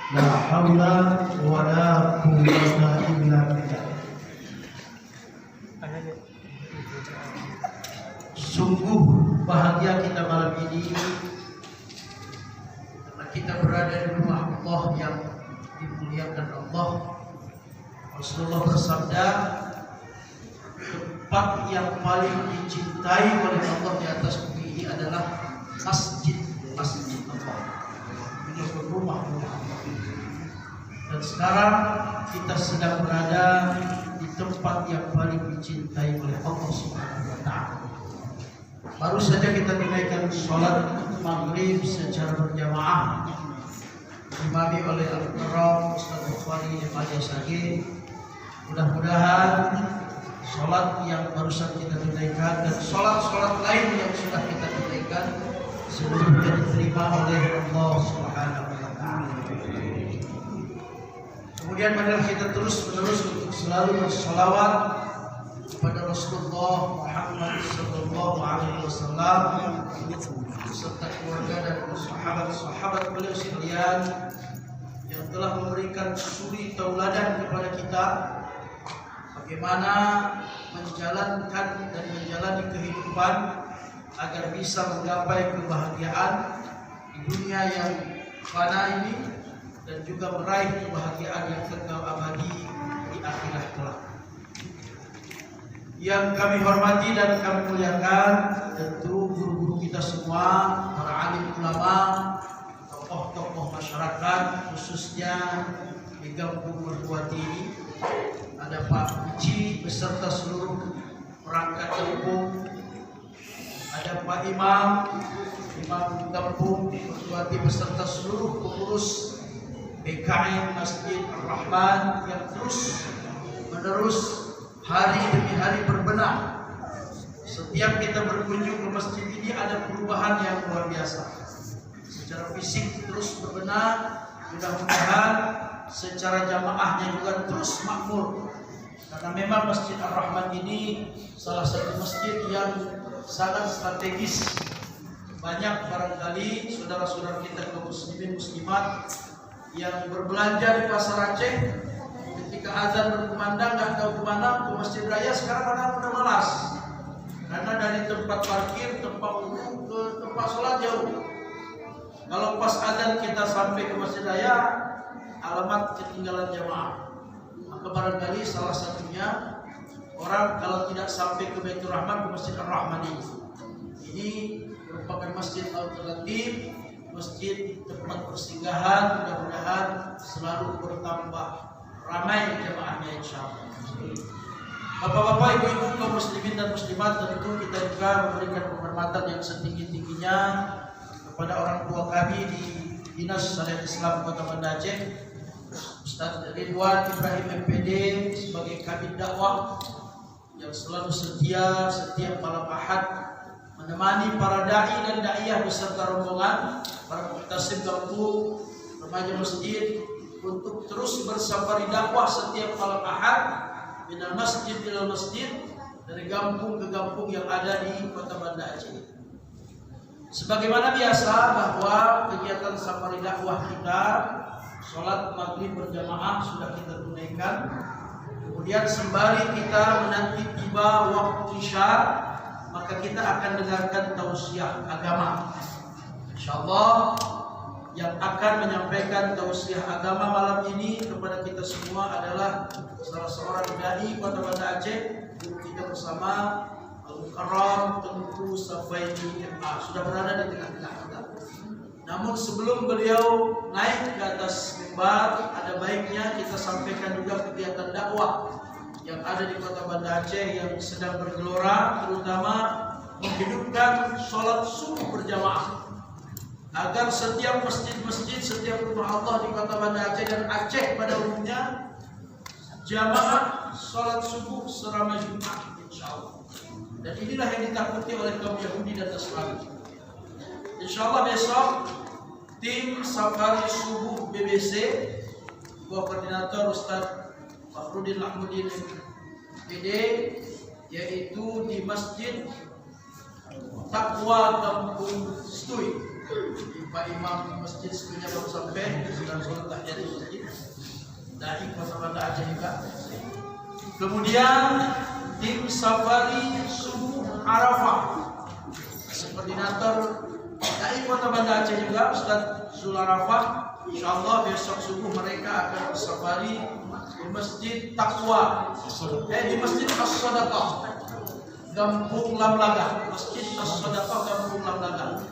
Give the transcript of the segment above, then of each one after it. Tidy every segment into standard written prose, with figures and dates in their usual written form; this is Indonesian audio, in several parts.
La haula wa la quwwata illa billah. Sungguh bahagia kita malam ini karena kita berada di rumah Allah yang dimuliakan Allah. Rasulullah bersabda, tempat yang paling dicintai oleh Allah di atas bumi ini adalah masjid Allah. Ini rumah Allah. Dan sekarang kita sedang berada di tempat yang paling dicintai oleh Allah Subhanahu wa taala. Baru saja kita tunaikan sholat maghrib secara berjamaah diimami oleh Al-Mukarram Ustaz Bukhari alias Age. Mudah-mudahan sholat yang barusan kita tunaikan dan sholat-sholat lain yang sudah kita tunaikan seluruhnya diterima oleh Allah Subhanahu wa taala. Kemudian marilah kita terus-menerus untuk selalu bersolawat kepada Rasulullah Muhammad sallallahu alaihi wasallam serta keluarga dan sahabat-sahabat beliau sekalian yang telah memberikan suri tauladan kepada kita bagaimana menjalankan dan menjalani kehidupan agar bisa menggapai kebahagiaan di dunia yang fana ini dan juga meraih kebahagiaan yang kekal abadi di akhirat kelak. Yang kami hormati dan kami muliakan tentu guru-guru kita semua, para alim ulama, tokoh-tokoh masyarakat, khususnya di Kampung Mertuati ini. Ada Pak Uci beserta seluruh perangkat kampung. Ada Pak Imam Kampung Mertuati beserta seluruh pengurus BKM Masjid Ar-Rahman yang terus menerus hari demi hari berbenah. Setiap kita berkunjung ke masjid ini ada perubahan yang luar biasa. Secara fisik terus berbenah, mudah-mudahan secara jamaahnya juga terus makmur. Karena memang Masjid Ar-Rahman ini salah satu masjid yang sangat strategis. Banyak barangkali saudara-saudara kita kaum muslimin muslimat yang berbelanja di Pasar Aceh, ketika azan berkumandang nggak tahu kemana ke Masjid Raya. Sekarang orang udah malas karena dari tempat parkir, tempat wudhu ke tempat sholat jauh. Kalau pas azan kita sampai ke Masjid Raya, alamat ketinggalan jamaah. Maka barangkali salah satunya orang kalau tidak sampai ke Baitur Rahman, ke Masjid Ar-Rahman ini merupakan masjid alternatif, masjid tempat persinggahan. Mudah-mudahan selalu bertambah ramai jamaahnya insyaallah. Bapak-bapak, ibu-ibu kaum muslimin dan muslimat, tentu kita juga memberikan penghormatan yang setinggi-tingginya kepada orang tua kami di Dinas Syariat Islam Kota Banda Aceh, Ustaz Ridwan Ibrahim MPD sebagai kabid dakwah yang selalu setia setiap malam Ahad menemani para dai dan daiyah beserta rombongan, para muktasib kampung, remaja masjid untuk terus bersafari dakwah setiap malam Ahad minal masjid ilal masjid, dari kampung ke kampung yang ada di Kota Banda Aceh. Sebagaimana biasa bahwa kegiatan safari dakwah kita, sholat maghrib berjamaah sudah kita tunaikan. Kemudian sembari kita menanti tiba waktu isya, maka kita akan dengarkan tausiah agama. Insyaallah yang akan menyampaikan tausiah agama malam ini kepada kita semua adalah salah seorang dai Kota Banda Aceh, guru kita bersama Al-Mukarram Tengku Safaini MA, sudah berada di tengah-tengah kita. Namun sebelum beliau naik ke atas mimbar, ada baiknya kita sampaikan juga kegiatan dakwah yang ada di Kota Banda Aceh yang sedang bergelora, terutama menghidupkan sholat subuh berjamaah, agar setiap masjid-masjid, setiap rumah Allah di Kota Banda Aceh dan Aceh pada umumnya jamaah sholat subuh seramai Jumat insyaallah. Dan inilah yang ditakuti oleh kaum Yahudi dan Nasrani. Insyaallah besok tim safari subuh BBC buah koordinator Ustaz Fakhrudin Mahmudin PD, yaitu di Masjid Taqwa Kampung Stui Pak Imam masjid sebenarnya baru sampai sedang sholat tahiyat masjid. Dari Kota Banda Aceh juga. Kemudian tim safari subuh Arafah, koordinator dari Kota Banda Aceh juga Ustaz Zul Arafah. Insyaallah besok subuh mereka akan bersafari di Masjid Taqwa, di Masjid As-Sadaqah, Kampung Lamlaga. Masjid As-Sadaqah, Kampung Lamlaga.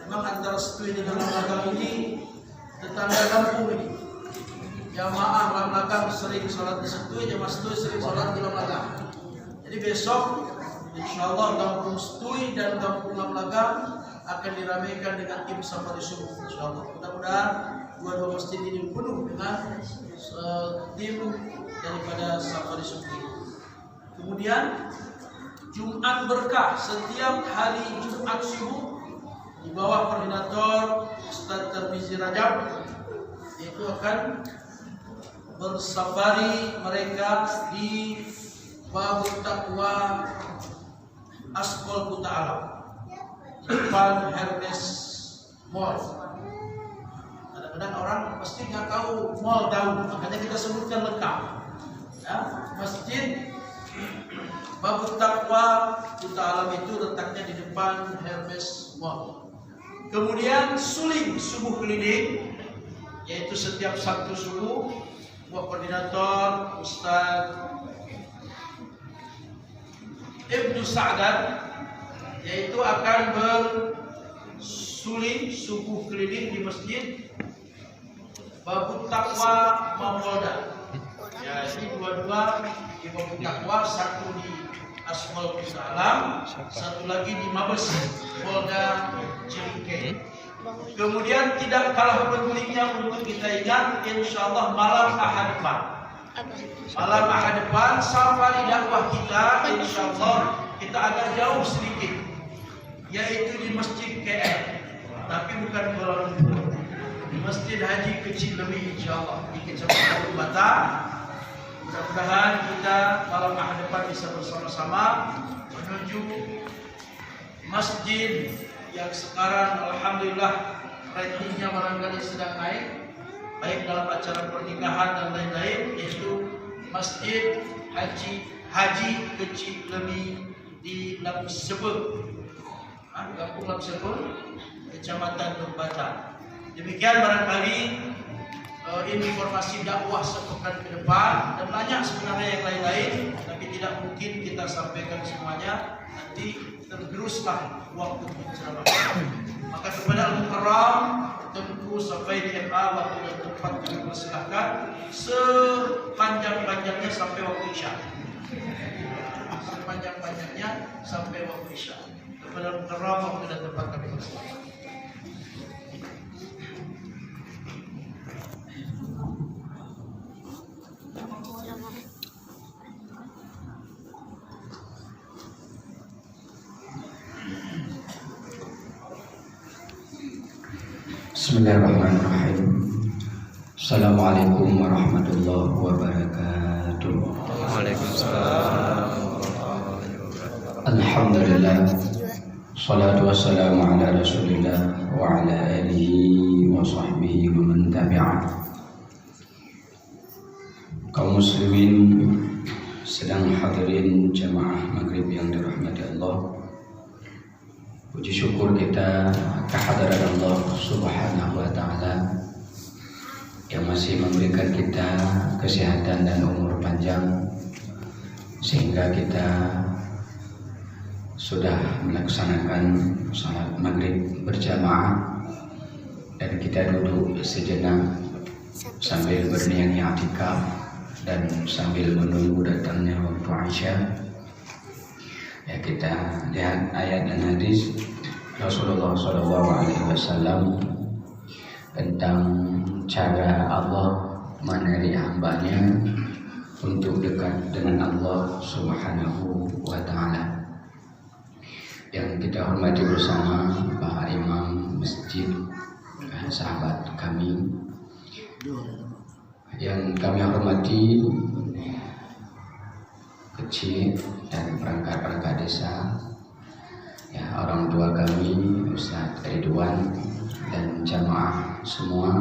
Memang antara Setui dengan Lamlaga ini tetangga kampung ini. Jamaah Lamlaga sering sholat di Setui, jamaah Setui sering sholat di Lamlaga. Jadi besok insyaallah Kampung Setui dan Kampung Lamlaga akan diramaikan dengan tim safari subuh insyaallah. Mudah-mudahan dua masjid ini penuh dengan tim daripada safari subuh. Kemudian Jumat berkah setiap hari Jumat subuh di bawah koordinator Ustaz Tarmizi Rajab, itu akan bersafari mereka di Babut Taqwa Aspol Kuta Alam depan Hermes Mall. Kadang-kadang orang pasti nggak tahu mall tahu, makanya kita sebutkan lengkap. Ya, Masjid Babut Taqwa Kuta Alam itu letaknya di depan Hermes Mall. Kemudian suling subuh keliling, yaitu setiap Sabtu subuh, koordinator Ustaz Ibnu Sa'dan, yaitu akan bersuling subuh keliling di Masjid Babut Taqwa Mapolda. Ya, ini dua-dua di Babut Taqwa, satu di Asmol Kuta Alam, satu lagi di Mabes Polda Cilike. Kemudian tidak kalah pentingnya untuk kita ingat, insyaallah malam Ahad depan. Malam Ahad depan safari dakwah kita insyaallah kita agak jauh sedikit, yaitu di Masjid KL, tapi bukan Kuala Lumpur, di Masjid Haji Kecil Lemi insyaallah di Kecamatan Bata. Mudah-mudahan kita malam Ahad depan bisa bersama-sama menuju masjid yang sekarang alhamdulillah ratingnya barangkali sedang naik, baik dalam acara pernikahan dan lain-lain, yaitu Masjid Haji Kecil Lemi di Lamsebul, Kampung Lamsebul, Kecamatan Bata. Demikian barangkali informasi dakwah sepekan ke depan, dan banyak sebenarnya yang lain-lain, tapi tidak mungkin kita sampaikan semuanya, nanti tergeruslah waktu penceramah. Maka kepada Al-Mukarram tentu sampai di MA waktu dan tempat kami persilahkan sepanjang-panjangnya sampai waktu Isya. Sepanjang-panjangnya sampai waktu Isya. Kepada Al-Mukarram waktu dan tempat kami persilahkan. Bismillahirrahmanirrahim. Assalamualaikum warahmatullahi wabarakatuh. Waalaikumsalam. Alhamdulillah. Salatu wassalamu ala Rasulillah wa ala alihi wa sahbihi wa man tabi'ah. Kaum muslimin sedang hadirin jamaah maghrib yang dirahmati Allah. Puji syukur kita kehadiran Allah Subhanahu wa Ta'ala yang masih memberikan kita kesehatan dan umur panjang, sehingga kita sudah melaksanakan salat maghrib berjamaah, dan kita duduk sejenak sambil berniat i'tikaf dan sambil menunggu datangnya waktu Isya. Ya, kita lihat ayat dan hadis Rasulullah SAW tentang cara Allah menarik hambanya untuk dekat dengan Allah Subhanahu wa Ta'ala. Yang kita hormati bersama Pak Imam Masjid, sahabat kami yang kami hormati, kecil dan perangkat-perangkat desa ya, orang tua kami Ustaz Ridwan dan jamaah semua,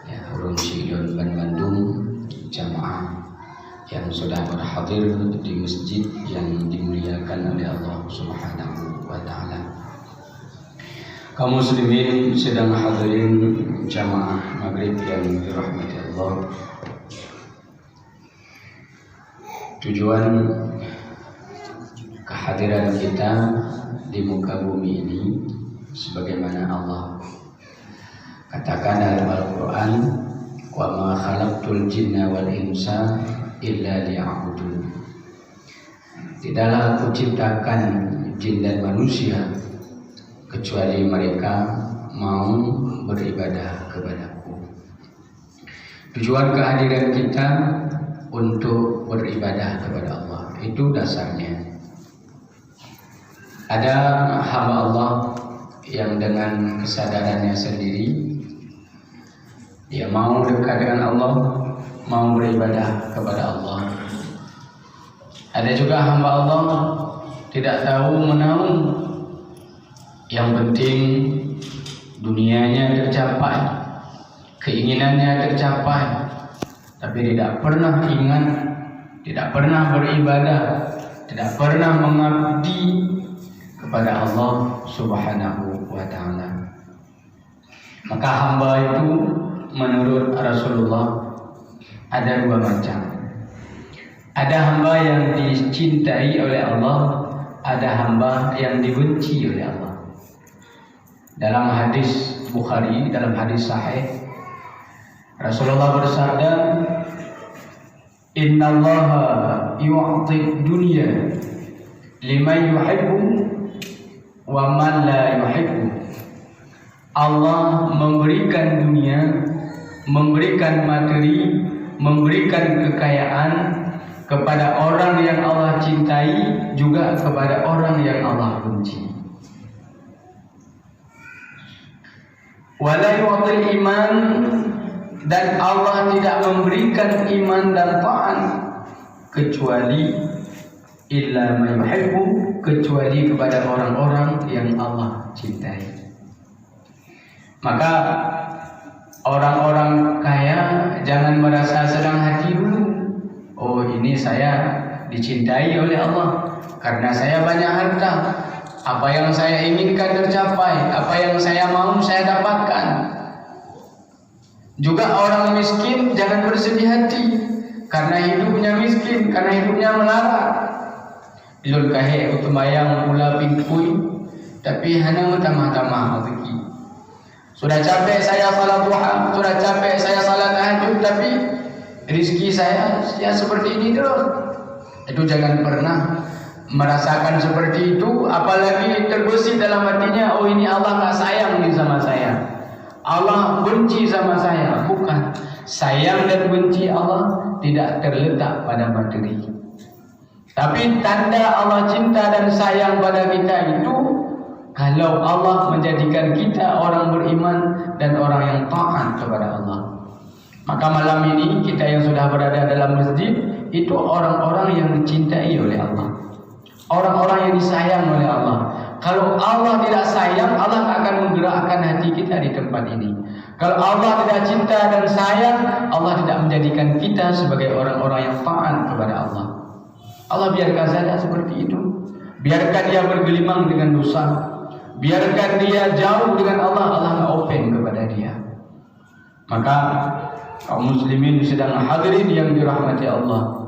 ya, Urun Sidon Bandung, jamaah yang sudah berhadir di masjid yang dimuliakan oleh Allah Subhanahu wa Ta'ala. Kaum muslimin sedang hadirin jamaah maghrib yang dirahmati Allah. Tujuan kehadiran kita di muka bumi ini, sebagaimana Allah katakan dalam Al-Quran, wa ma khalaqtul jinna wal insa illa liya'budun. Tidaklah aku ciptakan jin dan manusia kecuali mereka mau beribadah kepadaku. Tujuan kehadiran kita untuk beribadah kepada Allah, itu dasarnya. Ada hamba Allah yang dengan kesadarannya sendiri dia mau dekat dengan Allah, mau beribadah kepada Allah. Ada juga hamba Allah tidak tahu menahu, yang penting dunianya tercapai, keinginannya tercapai, tapi tidak pernah ingat, tidak pernah beribadah, tidak pernah mengabdi kepada Allah Subhanahu wa Ta'ala. Maka hamba itu menurut Rasulullah ada dua macam. Ada hamba yang dicintai oleh Allah, ada hamba yang dibenci oleh Allah. Dalam hadis Bukhari, dalam hadis sahih, Rasulullah bersabda, "Innallaha yu'ti dunya liman yuhibbu wa man la yuhibbu." Allah memberikan dunia, memberikan materi, memberikan kekayaan kepada orang yang Allah cintai, juga kepada orang yang Allah benci. Wala yu'til iman, dan Allah tidak memberikan iman dan taat kecuali illa ma yuhibbu, kecuali kepada orang-orang yang Allah cintai. Maka orang-orang kaya jangan merasa senang hati dulu. Oh, ini saya dicintai oleh Allah karena saya banyak harta. Apa yang saya inginkan tercapai, apa yang saya mau saya dapatkan. Juga orang miskin jangan bersedih hati karena hidupnya miskin, karena hidupnya melarat. Ilul kahe utumayang mula pingkui, tapi hanya tamah-tamah rezeki. Sudah capek saya salat duha, sudah capek saya salat tahajud, tapi rezeki saya ya seperti ini terus. Itu jangan pernah merasakan seperti itu, apalagi terbesit dalam hatinya, oh ini Allah nggak sayang nih sama saya, Allah benci sama saya. Bukan, sayang dan benci Allah tidak terletak pada materi, tapi tanda Allah cinta dan sayang pada kita itu kalau Allah menjadikan kita orang beriman dan orang yang taat kepada Allah. Maka malam ini kita yang sudah berada dalam masjid itu orang-orang yang dicintai oleh Allah, orang-orang yang disayang oleh Allah. Kalau Allah tidak sayang, Allah akan menggerakkan hati kita di tempat ini. Kalau Allah tidak cinta dan sayang, Allah tidak menjadikan kita sebagai orang-orang yang taat kepada Allah. Allah biarkan saja seperti itu. Biarkan dia bergelimang dengan dosa, biarkan dia jauh dengan Allah, Allah nggak open kepada dia. Maka kaum muslimin sedang hadirin yang dirahmati Allah,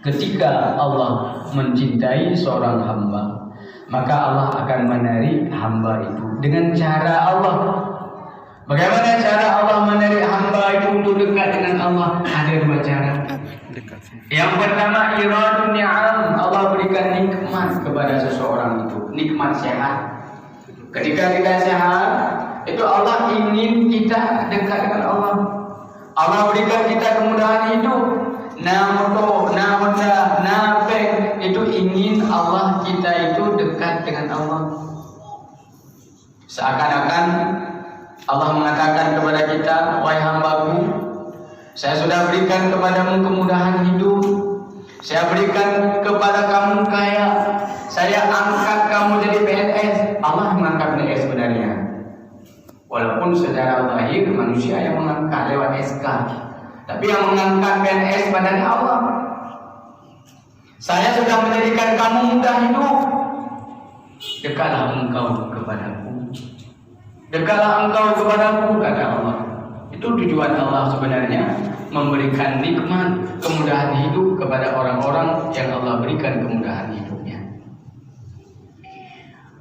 ketika Allah mencintai seorang hamba, maka Allah akan menarik hamba itu dengan cara Allah. Bagaimana cara Allah menarik hamba itu untuk dekat dengan Allah? Ada dua cara. Yang pertama, iradun ni'am, Allah berikan nikmat kepada seseorang itu, nikmat sehat. Ketika kita sehat, itu Allah ingin kita dekat dengan Allah. Allah berikan kita kemudahan hidup, namoto, namoda, nafek, itu ingin Allah kita itu dekat dengan Allah. Seakan-akan Allah mengatakan kepada kita, wahai hambaku, saya sudah berikan kepadamu kemudahan hidup, saya berikan kepada kamu kaya, saya angkat kamu jadi PNS. walaupun secara zahir manusia yang mengangkat lewat SK, tapi yang mengangkat PNS badannya Allah. Saya sudah menjadikan kamu mudah hidup, dekatlah engkau kepadaku, dekatlah engkau kepadaku, kata Allah. Itu tujuan Allah sebenarnya, memberikan nikmat kemudahan hidup kepada orang-orang yang Allah berikan kemudahan hidupnya.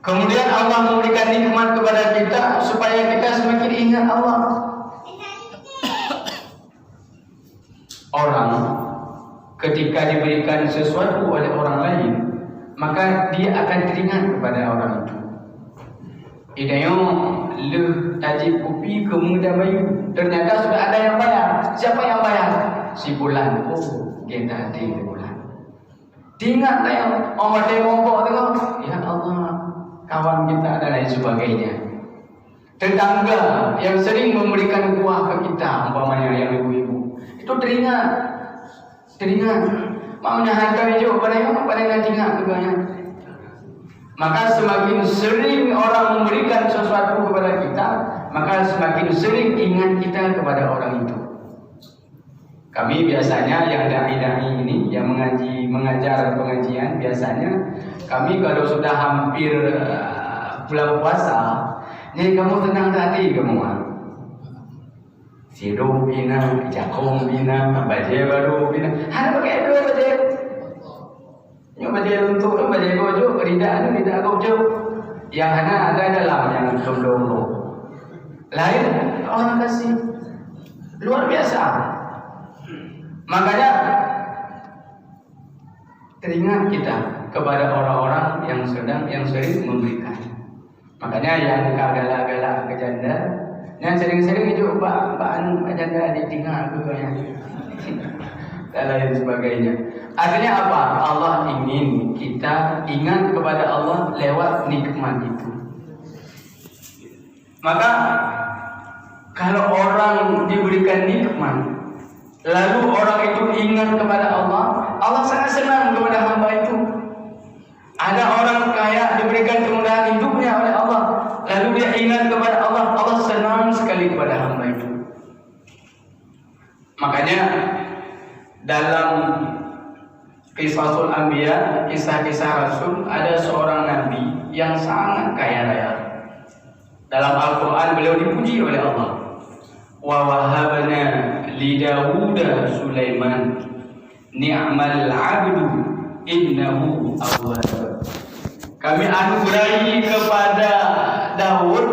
Kemudian Allah memberikan nikmat kepada kita supaya kita semakin ingat Allah. Orang ketika diberikan sesuatu oleh orang lain, maka dia akan teringat kepada orang itu. Idayo le tajib kopi ke muda bayu, ternyata sudah ada yang bayar. Siapa yang bayar? Si bulan. Oh, kita di bulan. Diingatlah yang orang demo tengok. Ya Allah, kawan kita dan lain sebagainya. Tetangga yang sering memberikan buah ke kita, umpamanya yang ibu-ibu, itu teringat. Maknanya hantar hijau pada yang ingat juga ya. Maka semakin sering orang memberikan sesuatu kepada kita, maka semakin sering ingat kita kepada orang itu. Kami biasanya yang dai-dai ini, yang mengajar pengajian, biasanya kami kalau sudah hampir bulan puasa, nih kamu tenang hati kamu. Sirup bina, jakong bina, baje baru bina, ada pakai dua baje. Yang baje untuk, baje gojo, tidak gojo. Yang ada dalam yang dong. Lain orang kasih luar biasa. Makanya teringat kita kepada orang-orang yang sering memberikan. Makanya yang galak-galak ke janda, yang sering-sering itu Pak Anu janda ditinggal juga dan lain sebagainya. Artinya apa? Allah ingin kita ingat kepada Allah lewat nikmat itu. Maka kalau orang diberikan nikmat, lalu orang itu ingat kepada Allah, Allah sangat senang kepada hamba itu. Ada orang kaya diberikan kemudahan hidupnya oleh Allah, lalu dia ingat kepada Allah, Allah senang sekali kepada hamba itu. Makanya dalam Qisasul Anbiya, kisah-kisah Rasul, ada seorang nabi yang sangat kaya raya. Dalam Al-Quran beliau dipuji oleh Allah. Wa wahabna li Dawuda Sulaiman ni'mal 'abdu innahu awwab. Kami anugerahi kepada Daud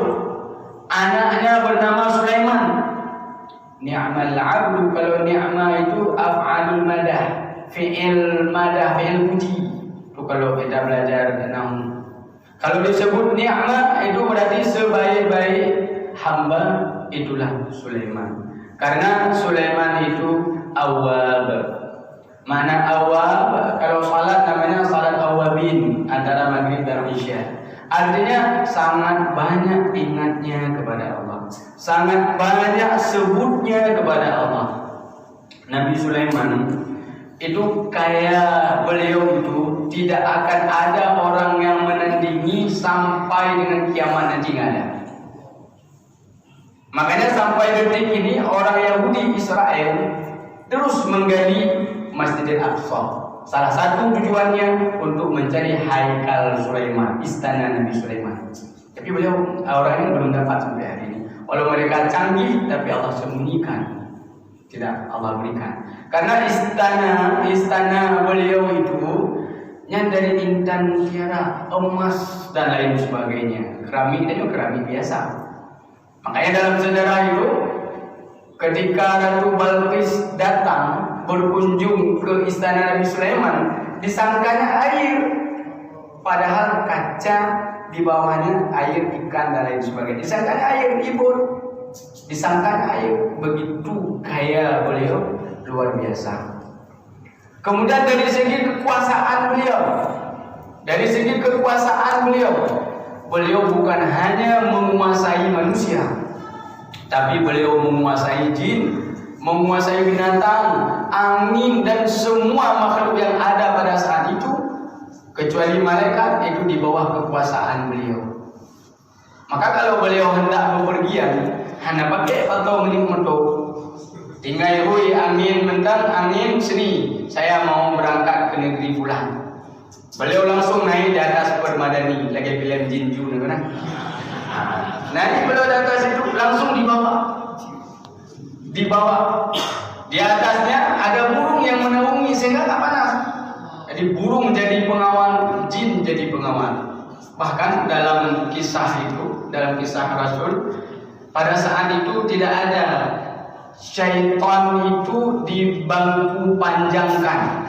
anaknya bernama Sulaiman. Ni'mal 'abdu, kalau ni'ma itu af'alul madah, fi'il madah, fi'il puji. Itu kalau kita belajar tentang, kalau disebut ni'ma itu berarti sebaik-baik hamba, itulah Sulaiman. Karena Sulaiman itu awwab. Mana awwab? Kalau salat namanya salat awwabin, antara maghrib dan isya. Artinya sangat banyak ingatnya kepada Allah, sangat banyak sebutnya kepada Allah. Nabi Sulaiman itu kaya, beliau itu tidak akan ada orang yang menandingi sampai dengan kiamat nanti nggak ada. Makanya sampai detik ini orang Yahudi Israel terus menggali Masjidil Aqsa. Salah satu tujuannya untuk mencari Haikal Sulaiman, istana Nabi Sulaiman. Tapi beliau orangnya belum dapat sampai hari ini. Walau mereka canggih, tapi Allah sembunyikan, tidak Allah berikan. Karena istana beliau itu yang dari intan mutiara, emas dan lain sebagainya. Keramik itu keramik biasa. Makanya dalam sejarah itu, ketika Ratu Balqis datang berkunjung ke istana Nabi Sulaiman, disangkanya air, padahal kaca di bawahnya air ikan dan lain sebagainya. Disangkanya air ibur, disangkanya air. Begitu kaya beliau, luar biasa. Kemudian dari segi kekuasaan beliau, beliau bukan hanya menguasai manusia, tapi beliau menguasai jin, menguasai binatang, angin, dan semua makhluk yang ada pada saat itu, kecuali malaikat, itu di bawah kekuasaan beliau. Maka kalau beliau hendak bepergian, hana pakai atau menik motor. Tinggal hui angin mentang, angin seni. Saya mau berangkat ke negeri fulan. Beliau langsung naik di atas permadani, lagi film jinju kan? Naik beliau di atas itu langsung dibawa. Di atasnya ada burung yang menaungi sehingga tak panas. Jadi burung jadi pengawal, jin jadi pengawal. Bahkan dalam kisah Rasul, pada saat itu tidak ada syaitan itu dibangku panjangkan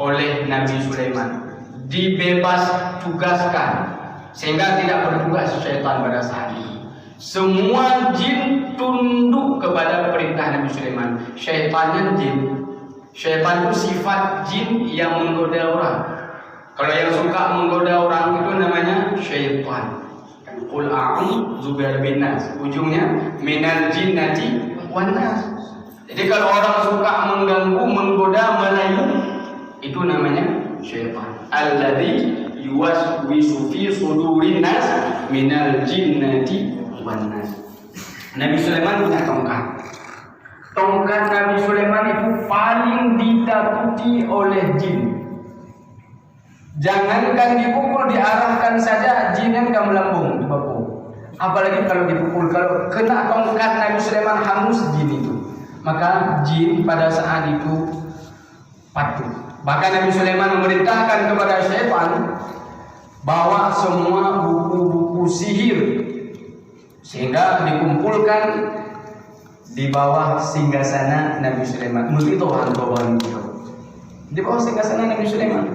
oleh Nabi Sulaiman, dibebas tugaskan sehingga tidak bertugas syaitan pada saat itu. Semua jin tunduk kepada perintah Nabi Sulaiman. Syaitannya jin. Syaitan itu sifat jin yang menggoda orang. Kalau yang suka menggoda orang itu namanya syaitan. Qul a'udzu birabbin nas. Ujungnya minal jinnati wan nas. Jadi kalau orang suka mengganggu, menggoda, merayu, itu namanya syaitan. Alladzi yuwaswisu fi sudurin nas minal jinnati wan nas. Nabi Sulaiman punya tongkat. Tongkat Nabi Sulaiman itu paling ditakuti oleh jin. Jangankan dipukul, diarahkan saja jin yang akan melambung, dipukul. Apalagi kalau dipukul, kalau kena tongkat Nabi Sulaiman hangus jin itu. Maka jin pada saat itu patuh. Bahkan Nabi Sulaiman memerintahkan kepada syaitan bawa semua buku-buku sihir sehingga dikumpulkan di bawah singgasana Nabi Sulaiman. Mesti Tuhan di bawah singgasana Nabi Sulaiman.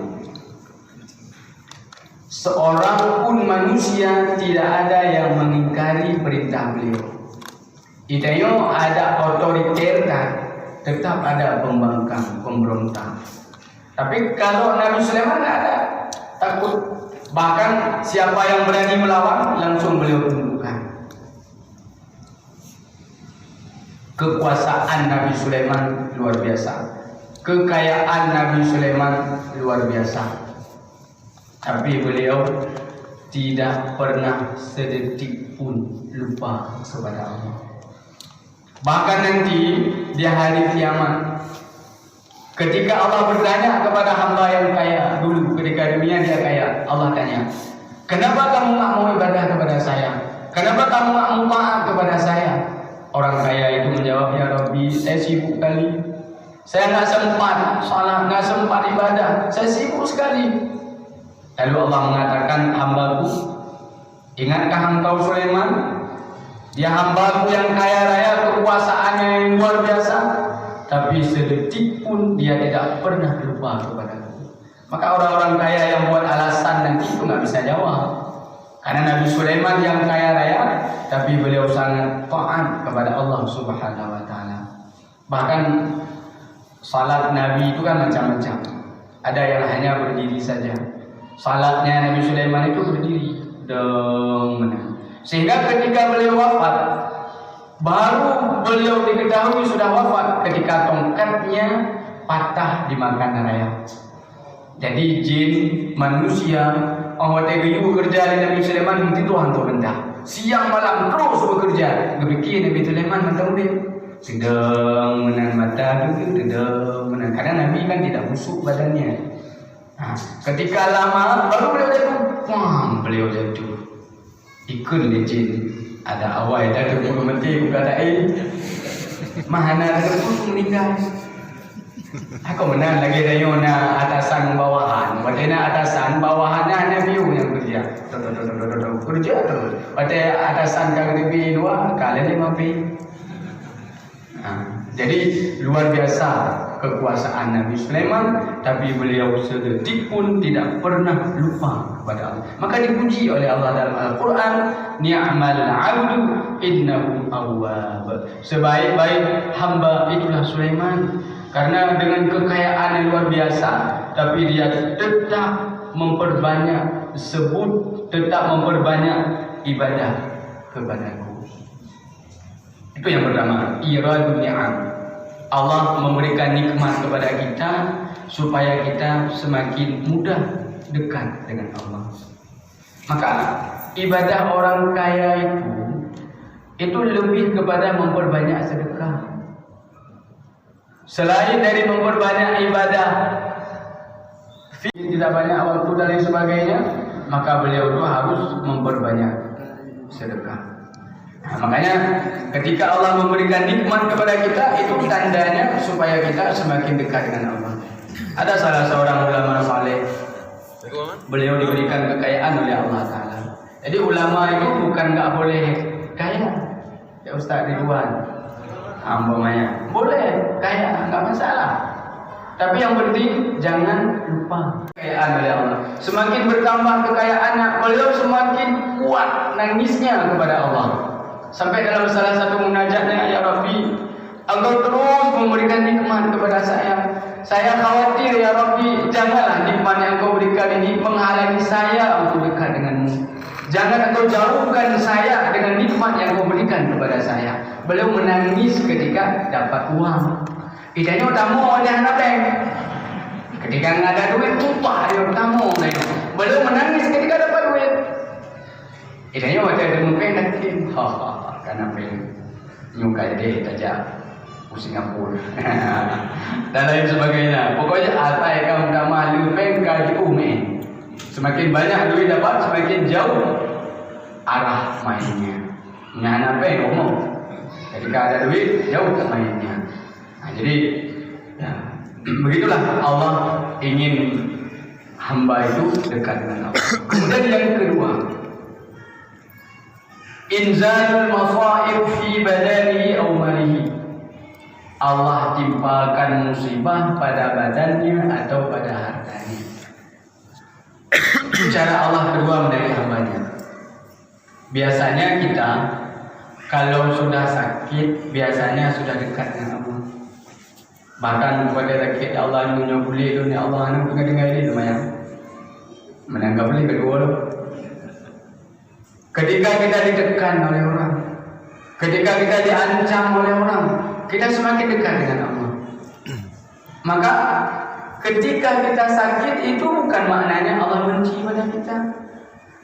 Seorang pun manusia tidak ada yang mengingkari perintah beliau. Itayo ada otoriter, tetap ada pembangkang, pemberontak. Tapi kalau Nabi Sulaiman tidak ada, takut. Bahkan siapa yang berani melawan, langsung beliau tundukkan. Kekuasaan Nabi Sulaiman luar biasa. Kekayaan Nabi Sulaiman luar biasa. Tapi beliau tidak pernah sedetik pun lupa kepada Allah. Bahkan nanti di hari kiamat, ketika Allah bertanya kepada hamba yang kaya dulu, ketika dunia dia kaya, Allah tanya, kenapa kamu tak mau ibadah kepada saya? Kenapa kamu tak mau taat kepada saya? Orang kaya itu menjawab, ya Rabbi, saya sibuk kali. Saya tak sempat salat, tak sempat ibadah. Saya sibuk sekali. Lalu Allah mengatakan, hambaku, ingatkah engkau Sulaiman? Dia hambaku yang kaya raya, kekuasaannya yang luar biasa, tapi sedetik pun dia tidak pernah lupa kepadaku. Maka orang-orang kaya yang buat alasan nanti itu nggak bisa jawab. Karena Nabi Sulaiman yang kaya raya, tapi beliau sangat taat kepada Allah Subhanahu wa taala. Bahkan salat Nabi itu kan macam-macam. Ada yang hanya berdiri saja. Salatnya Nabi Sulaiman itu berdiri. Sehingga ketika beliau wafat, baru beliau diketahui sudah wafat ketika tongkatnya patah dimakan raya. Jadi jin, manusia, orang tegayu bekerja di Nabi Sulaiman mesti Tuhan tu benda. Siang malam terus bekerja. Demikian Nabi Sulaiman macam dia. Sedang menahan mata dulu, sedang menahan. Karena Nabi kan tidak busuk badannya. Ketika lama baru beliau jatuh. Beliau jatuh. Ikut dia jin. Ada awal dah terburu mati bukan tak Mahana ada pun meninggal. Aku menang lagi dayo na atasan bawahan. Pada atasan bawahannya ada view yang kerja. Kerja terus. Pada atasan kang lebih dua kali 5 pi. Jadi luar biasa kekuasaan Nabi Sulaiman, tapi beliau sedetik pun tidak pernah lupa kepada Allah. Maka dipuji oleh Allah dalam Al-Quran, ni'mal 'abdu innahu awwab. Sebaik-baik hamba itulah Sulaiman, karena dengan kekayaan yang luar biasa, tapi dia tetap memperbanyak ibadah kepadaku. Itu yang pertama, iradun ni'am. Allah memberikan nikmat kepada kita supaya kita semakin mudah dekat dengan Allah. Maka ibadah orang kaya itu lebih kepada memperbanyak sedekah. Selain dari memperbanyak ibadah, tidak banyak waktu dan lain sebagainya, maka beliau itu harus memperbanyak sedekah. Nah, makanya ketika Allah memberikan nikmat kepada kita, itu tandanya supaya kita semakin dekat dengan Allah. Ada salah seorang ulama saleh, beliau diberikan kekayaan oleh Allah Ta'ala. Jadi ulama itu bukan nggak boleh kaya, ya Ustaz Ridwan, umpamanya boleh kaya, nggak masalah. Tapi yang penting jangan lupa kekayaan oleh Allah. Semakin bertambah kekayaannya, beliau semakin kuat nangisnya kepada Allah. Sampai dalam salah satu munajatnya, ya Rabbi, Engkau terus memberikan nikmat kepada saya. Saya khawatir ya Rabbi, janganlah nikmat yang Engkau berikan ini menghalangi saya untuk dekat denganmu. Jangan Engkau jauhkan saya dengan nikmat yang Engkau berikan kepada saya. Beliau menangis ketika dapat uang. Idanya utama oleh anak bank. Ketika nggak ada duit, tumpah dia utama. Beliau menangis ketika dapat duit. Idanya macam ada mungkin nanti, karena pengen nyukai dia tajak Singapura dan lain sebagainya. Pokoknya apa yang kamu dah malu pengkai ume. Semakin banyak duit dapat, semakin jauh arah mainnya. Nyana peng ngomong. Ketika ada duit, jauh ke mainnya. Nah, jadi ya, begitulah Allah ingin hamba itu dekat dengan Allah. Kemudian yang kedua, inzalul masaib fi badanihi aw malihi. Allah timpakan musibah pada badannya atau pada hartanya. Cara Allah kedua menaiki hambanya. Biasanya kita kalau sudah sakit, biasanya sudah dekat dengan Allah. Bahkan pada sakit Allah punya boleh dunia Allah anu dengar ini lumayan. Menanggap boleh kedua loh. Ketika kita ditekan oleh orang, ketika kita diancam oleh orang, kita semakin dekat dengan Allah. Maka ketika kita sakit itu bukan maknanya Allah benci pada kita.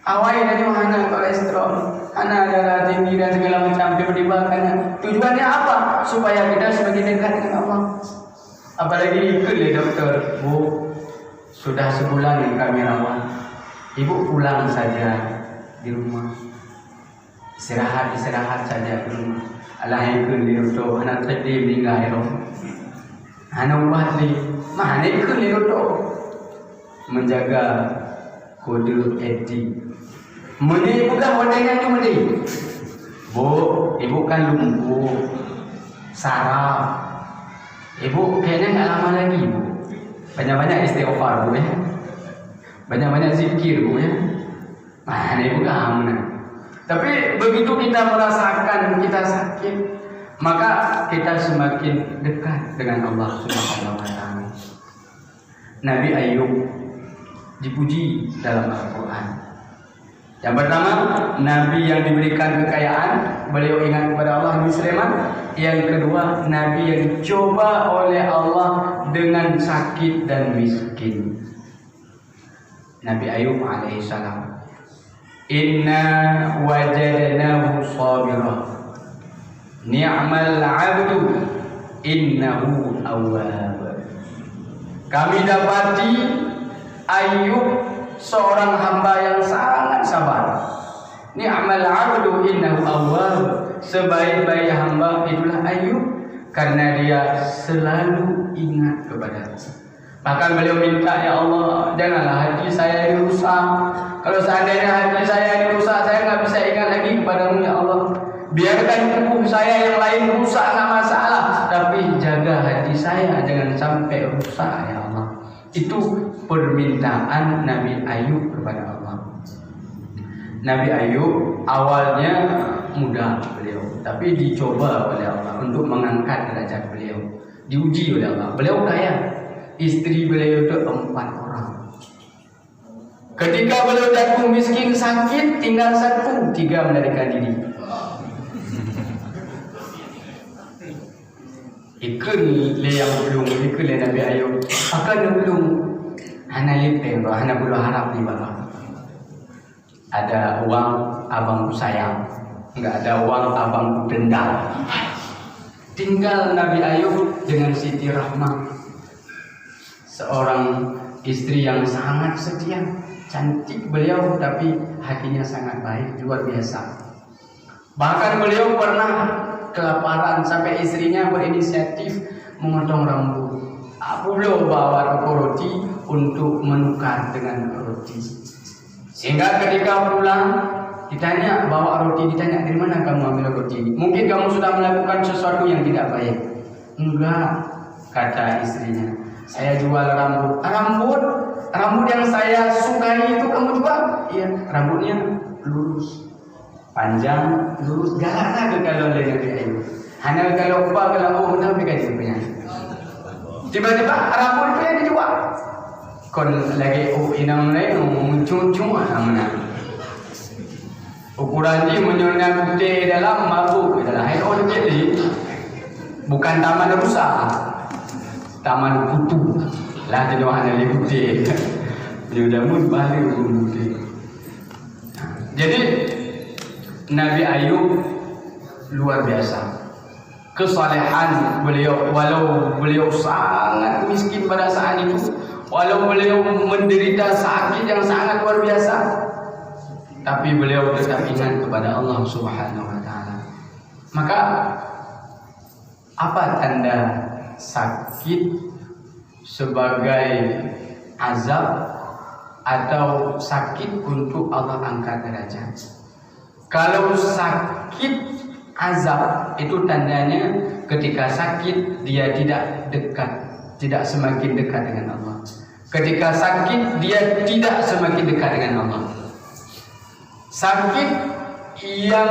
Awal dari mana kolesterol, anak darah tinggi dan segala macam tiba-tiba karena tujuannya apa? Supaya kita semakin dekat dengan Allah. Apalagi ke dokter, Bu, sudah sebulan kami rawat. Ibu pulang saja di rumah, istirahat saja di rumah. Alah ikut dokter, anak tadi meninggal. Anak ubat ni, mana ikut dokter menjaga kode etik. Meni bukan wadahnya cuma ni. Bu, ibu kan lumpuh, saraf. Ibu kayaknya nggak lama lagi, Bu. Banyak-banyak istighfar, Bu ya. Banyak-banyak zikir, Bu ya. Nah, ini bukan. Tapi begitu kita merasakan kita sakit, maka kita semakin dekat dengan Allah Subhanahu wa taala. Nabi Ayub dipuji dalam Al-Qur'an. Yang pertama, Nabi yang diberikan kekayaan, beliau ingat kepada Allah, Nabi Sulaiman. Yang kedua, Nabi yang dicoba oleh Allah dengan sakit dan miskin. Nabi Ayub alaihissalam. Inna wajadnahu sabira. Ni'mal 'abdu innahu awwab. Kami dapati Ayub seorang hamba yang sangat sabar. Ni'mal 'abdu innahu awwab. Sebaik-baik hamba itulah Ayub karena dia selalu ingat kepada Allah. Bahkan beliau minta, ya Allah, janganlah hati saya dirusak. Kalau seandainya hati saya dirusak, saya nggak bisa ingat lagi kepadamu, ya Allah. Biarkan tubuh saya yang lain rusak, nggak masalah, tapi jaga hati saya jangan sampai rusak, ya Allah. Itu permintaan Nabi Ayub kepada Allah. Nabi Ayub awalnya muda beliau, tapi dicoba oleh Allah untuk mengangkat derajat beliau, diuji oleh Allah. Beliau kaya, istri beliau itu 4 orang. Ketika beliau jatuh miskin sakit, tinggal 1, 3 melarikan diri. Ikut le yang belum, ikut le Nabi Ayub. Akan belum, hana lipeng, hana belum harap di bawah. Ada uang abangku sayang, nggak ada uang, abangku dendam. Tinggal Nabi Ayub dengan Siti Rahmah, seorang istri yang sangat setia, cantik beliau tapi hatinya sangat baik, luar biasa. Bahkan beliau pernah kelaparan sampai istrinya berinisiatif memotong rambut. Beliau bawa toko roti untuk menukar dengan roti. Sehingga ketika pulang ditanya, bawa roti, ditanya dari mana kamu ambil roti ini? Mungkin kamu sudah melakukan sesuatu yang tidak baik. Enggak, kata istrinya. Saya jual rambut. Rambut yang saya sukai itu kamu jual? Iya, rambutnya lurus, panjang, lurus, galak lagi kalau Nabi Ayub. Hanya kalau benar begitu punya. Tiba-tiba rambut itu yang dijual. Kon lagi inam lain muncul mana? Ukuran dia menyonya putih dalam mabuk dalam air jadi bukan taman rusak, taman kutu lah jadi wahana lagi putih. Dia udah balik putih. Jadi Nabi Ayub luar biasa. Kesalehan beliau, walau beliau sangat miskin pada saat itu, walau beliau menderita sakit yang sangat luar biasa, tapi beliau tetap ingat kepada Allah Subhanahu wa taala. Maka apa tanda sakit sebagai azab atau sakit untuk Allah angkat derajat? Kalau sakit azab itu tandanya ketika sakit dia tidak dekat, tidak semakin dekat dengan Allah. Ketika sakit dia tidak semakin dekat dengan Allah. Sakit yang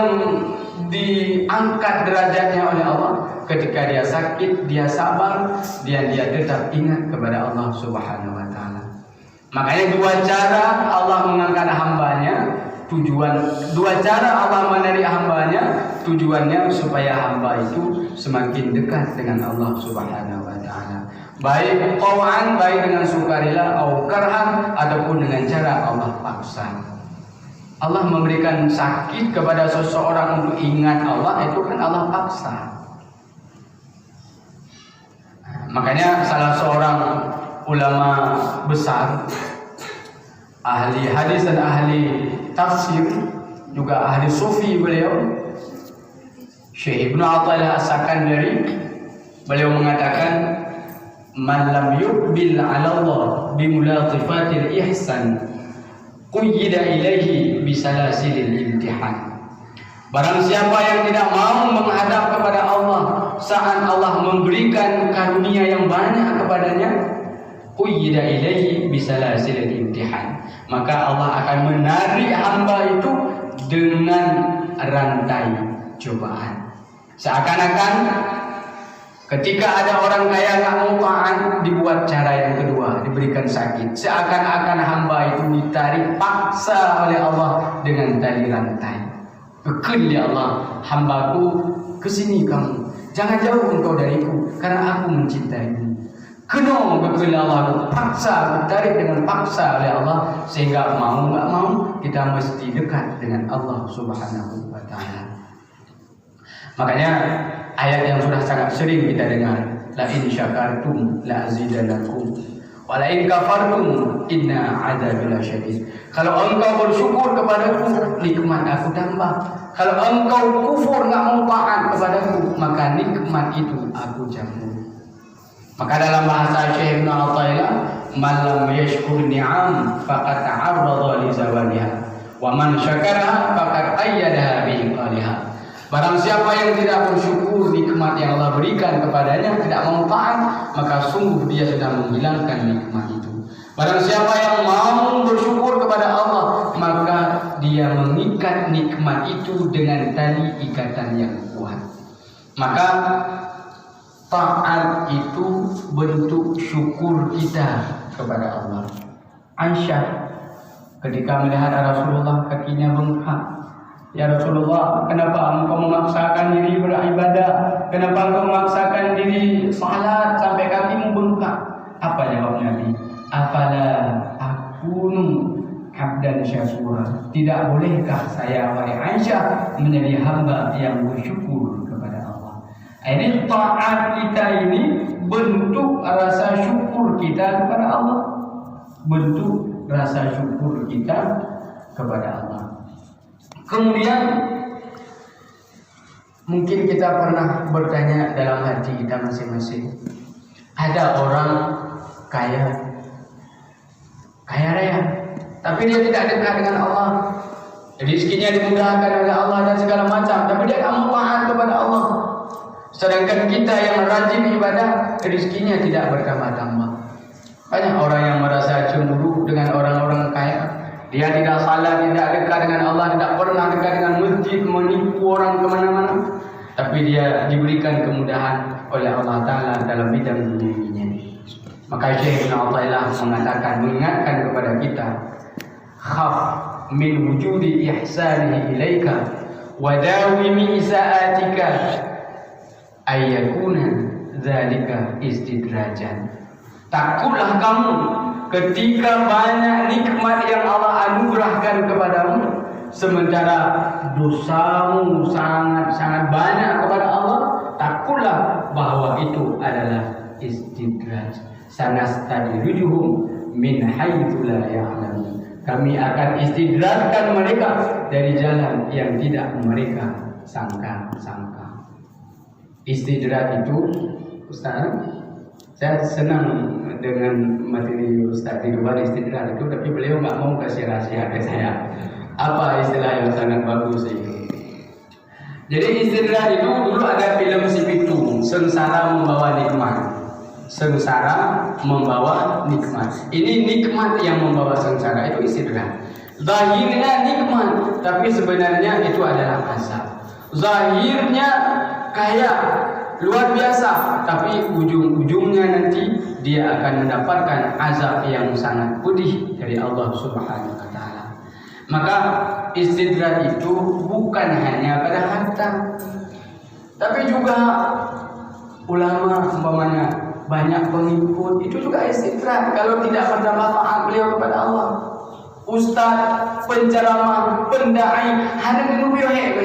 diangkat derajatnya oleh Allah, ketika dia sakit dia sabar, dia tetap ingat kepada Allah Subhanahu wa taala. Makanya dua cara Allah mengangkat hambanya, dua cara Allah menarik hambanya, tujuannya supaya hamba itu semakin dekat dengan Allah Subhanahu wa taala. Baik tau'an, baik dengan sukarela atau karhan, ataupun dengan cara Allah paksa. Allah memberikan sakit kepada seseorang untuk ingat Allah, itu kan Allah paksa. Makanya salah seorang ulama besar, ahli hadis dan ahli tafsir, juga ahli sufi beliau, Syekh Ibnu Athaillah As-Sakandari, beliau mengatakan, man lam yuqbil 'ala Allah bi mulatifatil ihsan quyida ilaihi bisalasilil imtihan. Barang siapa yang tidak mau menghadap kepada Allah saat Allah memberikan karunia yang banyak kepadanya, quyida ilaihi bisalasilil imtihan, maka Allah akan menarik hamba itu dengan rantai cobaan. Seakan-akan ketika ada orang kaya nggak mau taat, dibuat cara yang kedua, diberikan sakit. Seakan-akan hamba itu ditarik paksa oleh Allah dengan tali rantai. Kekal ya Allah, hambaku kesini kamu, jangan jauh engkau dariku, karena aku mencintaimu. Kena kekal Allah, paksa, ditarik dengan paksa oleh Allah, sehingga mau nggak mau kita mesti dekat dengan Allah Subhanahu wa taala. Makanya ayat yang sudah sangat sering kita dengar, la in syakartum la azidannakum wa la in kafartum inna adzabi lasyadid. Kalau engkau bersyukur kepadaku, nikmat aku tambah. Kalau engkau kufur, enggak mau taat kepadaku, maka nikmat itu aku jamu. Maka dalam bahasa Syekh Ibnu Athaillah, man lam yashkur ni'am faqad ta'arrada li zawaliha wa man syakaraha faqad ayyadaha bi iqaliha. Barang siapa yang tidak bersyukur nikmat yang Allah berikan kepadanya, tidak mau taat, maka sungguh dia sedang menghilangkan nikmat itu. Barang siapa yang mau bersyukur kepada Allah, maka dia mengikat nikmat itu dengan tali ikatan yang kuat. Maka taat itu bentuk syukur kita kepada Allah. Aisyah ketika melihat Rasulullah kakinya bengkak, ya Rasulullah, kenapa engkau memaksakan diri beribadah? Kenapa engkau memaksakan diri salat sampai kakimu bengkak? Apa jawab Nabi? Afala akunu abdan syakura. Tidak bolehkah saya wahai Aisyah menjadi hamba yang bersyukur kepada Allah? Ini taat kita ini bentuk rasa syukur kita kepada Allah. Bentuk rasa syukur kita kepada Allah. Kemudian mungkin kita pernah bertanya dalam hati kita masing-masing. Ada orang kaya raya, tapi dia tidak dekat dengan Allah. Rezekinya dimudahkan oleh Allah dan segala macam, tapi dia tak mau taat kepada Allah. Sedangkan kita yang rajin ibadah, rezekinya tidak bertambah-tambah. Banyak orang yang merasa cemburu dengan orang-orang kaya. Dia tidak salah, tidak dekat dengan Allah, tidak pernah dekat dengan masjid, menipu orang kemana-mana. Tapi dia diberikan kemudahan oleh Allah Ta'ala dalam bidang dunianya. Maka Syekh Ibn Athaillah mengatakan, mengingatkan kepada kita, khaf min wujudi ihsanihi ilaika wa dawimi isa'atika ayyakuna zalika istidrajan. Takutlah kamu ketika banyak nikmat yang Allah anugerahkan kepadamu, sementara dosamu sangat-sangat banyak kepada Allah. Takutlah bahwa itu adalah istidraj. Sanastadrijuhum min haitsu la ya'lamun. Kami akan istidrajkan mereka dari jalan yang tidak mereka sangka-sangka. Istidraj itu, Ustaz, saya senang dengan materi Ustaz Ridwan istidraj itu, tapi beliau nggak mau kasih rahasia ke saya. Apa istilah yang sangat bagus itu? Jadi istidraj itu dulu ada film si Pitung, Sengsara Membawa Nikmat. Sengsara membawa nikmat. Ini nikmat yang membawa sengsara, itu istidraj. Zahirnya nikmat, tapi sebenarnya itu adalah azab. Zahirnya kaya luar biasa, tapi ujung-ujungnya nanti dia akan mendapatkan azab yang sangat pedih dari Allah Subhanahu wa Ta'ala. Maka istidraj itu bukan hanya pada harta, tapi juga ulama umpamanya banyak pengikut, itu juga istidraj kalau tidak berdampak taat beliau kepada Allah. Ustaz, penceramah, pendai, hanya menunggu yang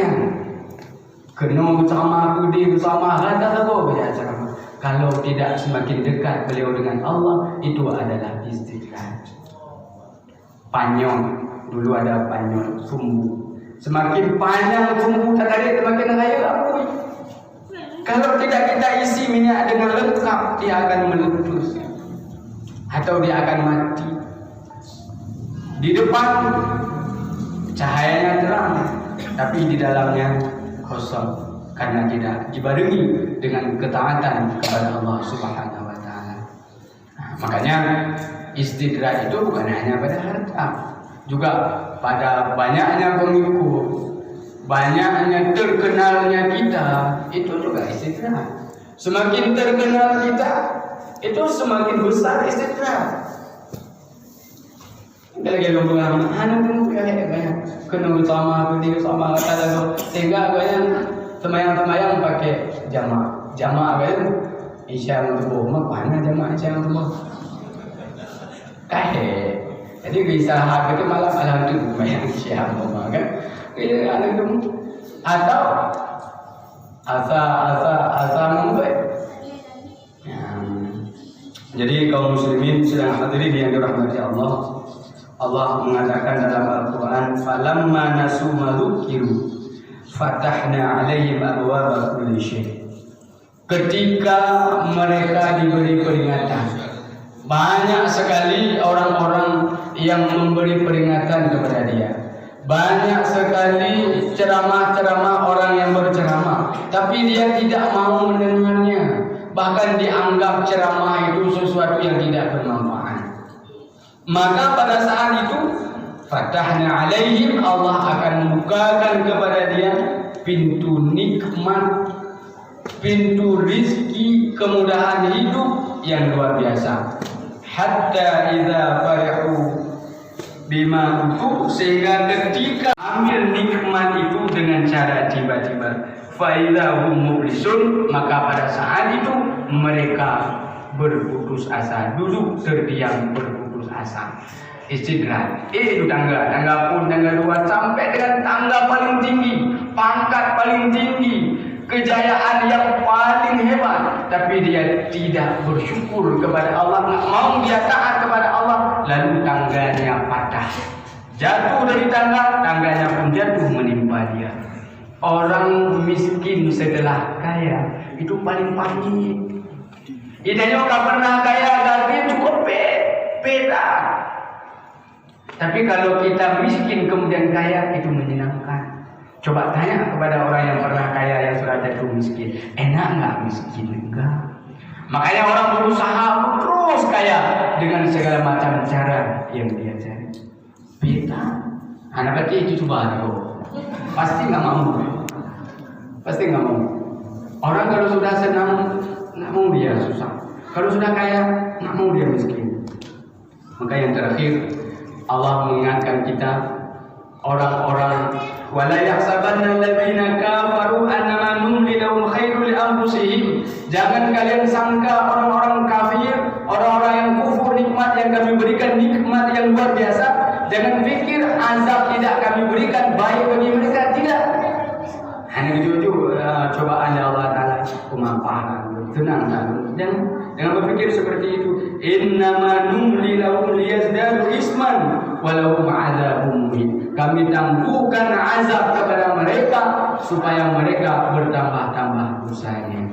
kena bersama kudi bersama ada apa ceramah. Kalau tidak semakin dekat beliau dengan Allah, itu adalah istidraj. Panyong, dulu ada panyong sumbu. Semakin panjang sumbu tertarik, semakin kaya apa? Kalau tidak kita isi minyak dengan lengkap, dia akan meletus atau dia akan mati. Di depan cahayanya terang, tapi di dalamnya kosong karena tidak dibarengi dengan ketaatan kepada Allah Subhanahu wa Ta'ala. Makanya istidraj itu bukan hanya pada harta, juga pada banyaknya pengikut, banyaknya terkenalnya kita, itu juga istidraj. Semakin terkenal kita, itu semakin besar istidraj. Lagi lomba anu tu banyak kena bersama kata sehingga banyak semayang pakai jamaah kan isya untuk mana jamaah isya untuk jadi bisa hak itu malam tu semayang isya kan ada tu atau asa membuat. Jadi kaum muslimin sedang hadirin yang dirahmati Allah. Allah mengatakan dalam Al-Quran, falamma nasu ma dzukiru fatahna 'alaihim abwaaba kulli syai'. Ketika mereka diberi peringatan, banyak sekali orang-orang yang memberi peringatan kepada dia. Banyak sekali ceramah-ceramah orang yang berceramah, tapi dia tidak mau mendengarnya. Bahkan dianggap ceramah itu sesuatu yang tidak bermanfaat. Maka pada saat itu fatahna alaihim, Allah akan membukakan kepada dia pintu nikmat, pintu rizki, kemudahan hidup yang luar biasa. Hatta idza farihu bima utu, sehingga ketika ambil nikmat itu dengan cara tiba-tiba, fa idza hum mublisun, maka pada saat itu mereka berputus asa, duduk terdiam berputus asa. istidrak. Itu tangga pun tangga 2 sampai dengan tangga paling tinggi, pangkat paling tinggi, kejayaan yang paling hebat, tapi dia tidak bersyukur kepada Allah, tak mau dia taat kepada Allah, lalu tangganya patah. Jatuh dari tangga, tangganya pun jatuh menimpa dia. Orang miskin setelah kaya itu paling pahit. Idenya tak pernah kaya, tapi cukup beda. Tapi kalau kita miskin kemudian kaya, itu menyenangkan. Coba tanya kepada orang yang pernah kaya yang sudah jatuh miskin, enak enggak miskin? Enggak. Makanya orang berusaha terus kaya dengan segala macam cara yang dia cari. Beda. Anak kecil itu coba pasti enggak mau. Pasti enggak mau. Orang kalau sudah senang, enggak mau dia susah. Kalau sudah kaya, enggak mau dia miskin. Maka yang terakhir, Allah mengingatkan kita, orang-orang wala yahsabanna alladziina kafaru annama numli lahum khairul li anfusihim. Jangan kalian sangka orang-orang kafir, orang-orang yang kufur nikmat yang kami berikan, nikmat yang luar biasa. Jangan pikir azab tidak kami berikan baik bagi mereka, tidak. Hanya jujur cobaan Allah Taala kemapanan, tenang. Jangan berpikir seperti itu. Innama numli lahum liyazdadu isman walahum adzabun muhin. Kami tangguhkan azab kepada mereka supaya mereka bertambah-tambah dosanya.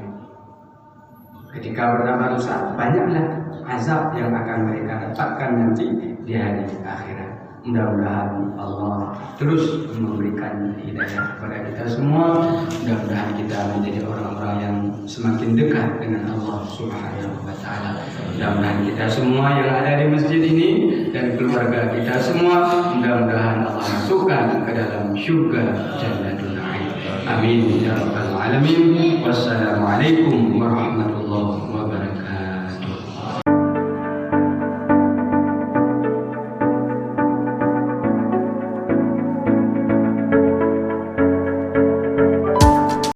Ketika bertambah dosa, banyaklah azab yang akan mereka dapatkan nanti di hari akhirat. Mudah-mudahan Allah terus memberikan hidayah kepada kita semua. Mudah-mudahan kita menjadi orang-orang yang semakin dekat dengan Allah Subhanahu wa Ta'ala. Mudah-mudahan kita semua yang ada di masjid ini dan keluarga kita semua, mudah-mudahan Allah masukkan ke dalam syurga Jannatul Na'im. Amin ya rabbal alamin. Wassalamualaikum warahmatullahi wabarakatuh.